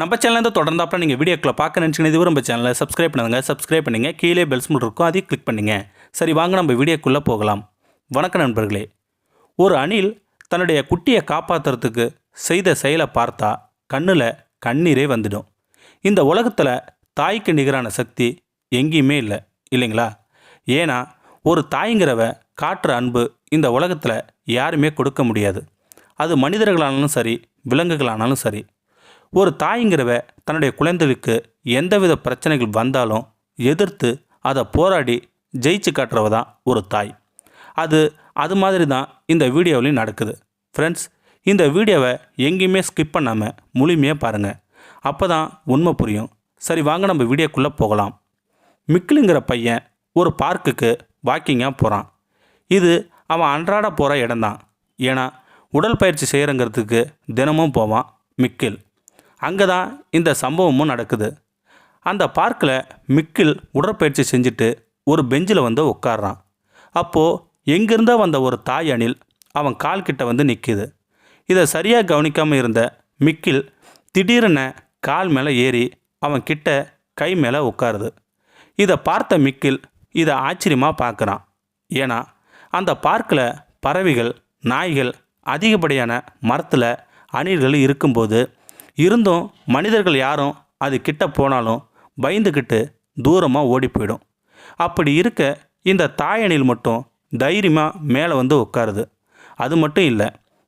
நம்ம சேனல் தொடர்ந்தாப்புல நீங்கள் வீடியோக்களை பார்க்க நினச்சிங்கன்னா இதுவரை நம்ம சேனலை சப்ஸ்கிரைப் பண்ணுங்க கீழே பெல் சிம்பல் இருக்கும் அதையும் கிளிக் பண்ணுங்க. சரி, வாங்க நம்ம வீடியோக்குள்ளே போகலாம். வணக்கம் நண்பர்களே. ஒரு அணில் தன்னுடைய குட்டியை காப்பாற்றுறதுக்கு செய்த செயலை பார்த்தா கண்ணில் கண்ணீரே வந்துடும். இந்த உலகத்தில் தாய்க்கு நிகரான சக்தி எங்கேயுமே இல்லை, இல்லைங்களா? ஏன்னா ஒரு தாய்ங்கிறவ காட்டுற அன்பு இந்த உலகத்தில் யாருமே கொடுக்க முடியாது. அது மனிதர்களானாலும் சரி, விலங்குகளானாலும் சரி. ஒரு தாய்ங்கிறவ தன்னுடைய குழந்தைகளுக்கு எந்தவித பிரச்சனைகள் வந்தாலும் எதிர்த்து அதை போராடி ஜெயிச்சு காட்டுறவ தான் ஒரு தாய். அது மாதிரி தான் இந்த வீடியோவிலையும் நடக்குது. ஃப்ரெண்ட்ஸ், இந்த வீடியோவை எங்கேயுமே ஸ்கிப் பண்ணாமல் முழுமையாக பாருங்கள். அப்போ தான் உண்மை புரியும். சரி, வாங்க நம்ம வீடியோக்குள்ளே போகலாம். மிக்கிலுங்கிற பையன் ஒரு பார்க்குக்கு வாக்கிங்காக போகிறான். இது அவன் அன்றாட போகிற இடம்தான். ஏன்னா உடல் பயிற்சி செய்கிறங்கிறதுக்கு தினமும் போவான் மிக்கில். அங்கே தான் இந்த சம்பவமும் நடக்குது. அந்த பார்க்கில் மிக்கில் உடற்பயிற்சி செஞ்சுட்டு ஒரு பெஞ்சில் வந்து உட்கார்றான். அப்போது எங்கிருந்தோ வந்த ஒரு தாய் அணில் அவன் கால் கிட்ட வந்து நிற்கிது. இதை சரியாக கவனிக்காமல் இருந்த மிக்கில் திடீரென கால் மேலே ஏறி அவன் கிட்ட கை மேலே உட்காருது. இதை பார்த்த மிக்கில் இதை ஆச்சரியமாக பார்க்குறான். ஏன்னா அந்த பார்க்கில் பறவைகள், நாய்கள், அதிகப்படியான மரத்தில் அணில்கள் இருக்கும்போது இருந்தும் மனிதர்கள் யாரும் அது கிட்ட போனாலும் பயந்துக்கிட்டு தூரமாக ஓடி போயிடும். அப்படி இருக்க இந்த தாயணில் மட்டும் தைரியமாக மேலே வந்து உட்காருது. அது மட்டும் இல்லை,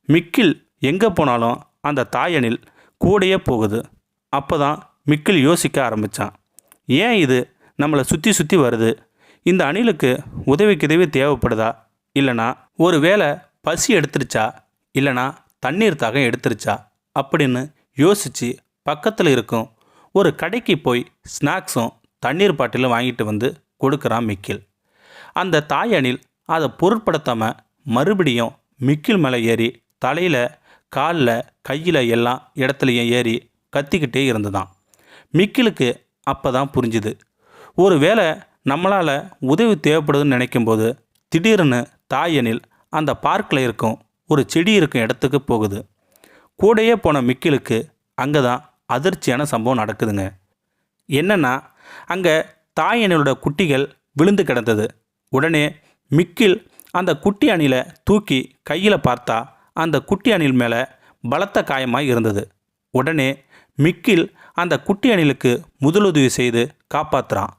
மிக்கில் எங்கே போனாலும் அந்த தாயணில் கூடையே போகுது. அப்போ தான் மிக்கில் யோசிக்க ஆரம்பித்தான். ஏன் இது நம்மளை சுற்றி சுற்றி வருது? இந்த அணிலுக்கு உதவி தேவைப்படுதா? இல்லைனா ஒரு வேளை பசி எடுத்துருச்சா? இல்லைனா தண்ணீர் தாகம் எடுத்துருச்சா அப்படின்னு யோசித்து பக்கத்தில் இருக்கும் ஒரு கடைக்கு போய் ஸ்நாக்ஸும் தண்ணீர் பாட்டிலும் வாங்கிட்டு வந்து கொடுக்குறான் மிக்கில். அந்த தாய் அணில் அதை பொருட்படுத்தாமல் மறுபடியும் மிக்கில் மேலே ஏறி தலையில், காலில், கையில் எல்லா இடத்துலையும் ஏறி கத்திக்கிட்டே இருந்துதான். மிக்கிலுக்கு அப்போ தான் புரிஞ்சுது, ஒரு வேளை நம்மளால் உதவி தேவைப்படுதுன்னு நினைக்கும்போது திடீர்னு தாய் அணில் அந்த பார்க்கில் இருக்கும் ஒரு செடி இருக்கும் இடத்துக்கு போகுது. கூடையே போன மிக்கிலுக்கு அங்கே தான் அதிர்ச்சியான சம்பவம் நடக்குதுங்க. என்னென்னா, அங்கே தாய் அணிலோட குட்டிகள் விழுந்து கிடந்தது. உடனே மிக்கில் அந்த குட்டி அணிலை தூக்கி கையில் பார்த்தா அந்த குட்டி அணில் மேலே பலத்த காயமாக இருந்தது. உடனே மிக்கில் அந்த குட்டி அணிலுக்கு முதலுதவி செய்து காப்பாற்றுறான்.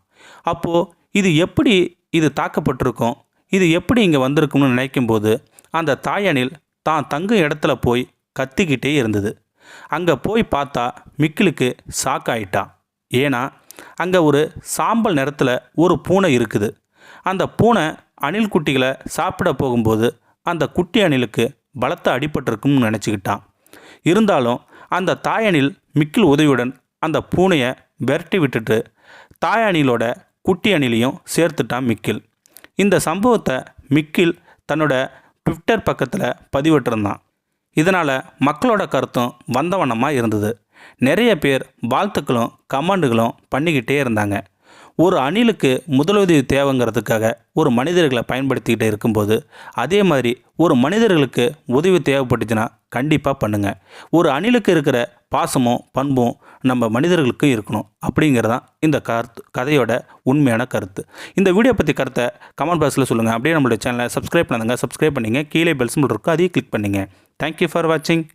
அப்போது இது தாக்கப்பட்டிருக்கும், இது எப்படி இங்கே வந்திருக்கும்னு நினைக்கும்போது அந்த தாய் அணில் தான் தங்கும் இடத்துல போய் கத்திக்கிட்டே இருந்தது. அங்கே போய் பார்த்தா மிக்கிலுக்கு ஷாக் ஆயிட்டான். ஏன்னா அங்கே ஒரு சாம்பல் நிறத்தில் ஒரு பூனை இருக்குது. அந்த பூனை அணில் குட்டிகளை சாப்பிட போகும்போது அந்த குட்டி அணிலுக்கு பலத்த அடிபட்டிருக்கும்னு நினச்சிக்கிட்டான். இருந்தாலும் அந்த தாய் அணில் மிக்கில் உதவியுடன் அந்த பூனையை விரட்டி விட்டுட்டு தாய் அணிலோட குட்டி அணிலையும் சேர்த்துட்டான் மிக்கில். இந்த சம்பவத்தை மிக்கில் தன்னோட ட்விட்டர் பக்கத்தில் பதிவிட்டிருந்தான். இதனால் மக்களோட கருத்தும் வந்தவண்ணமாக இருந்தது. நிறைய பேர் வாழ்த்துக்களும் கமெண்டுகளும் பண்ணிக்கிட்டே இருந்தாங்க. ஒரு அணிலுக்கு முதலுதவி தேவைங்கிறதுக்காக ஒரு மனிதர்களை பயன்படுத்திக்கிட்டே இருக்கும்போது அதே மாதிரி ஒரு மனிதர்களுக்கு உதவி தேவைப்பட்டுச்சுன்னா கண்டிப்பாக பண்ணுங்கள். ஒரு அணிலுக்கு இருக்கிற பாசமும் பண்பும் நம்ம மனிதர்களுக்கும் இருக்கணும் அப்படிங்கிறதான் இந்த கதையோட உண்மையான கருத்து. இந்த வீடியோ பற்றி கருத்தை கமெண்ட் பாக்ஸில் சொல்லுங்கள். அப்படியே நம்மளுடைய சேனலை சப்ஸ்கிரைப் பண்ணுங்க. கீழே பெல் சிம்பல் இருக்கும், அதையும் கிளிக் பண்ணுங்கள். தேங்க்யூ ஃபார் வாட்சிங்.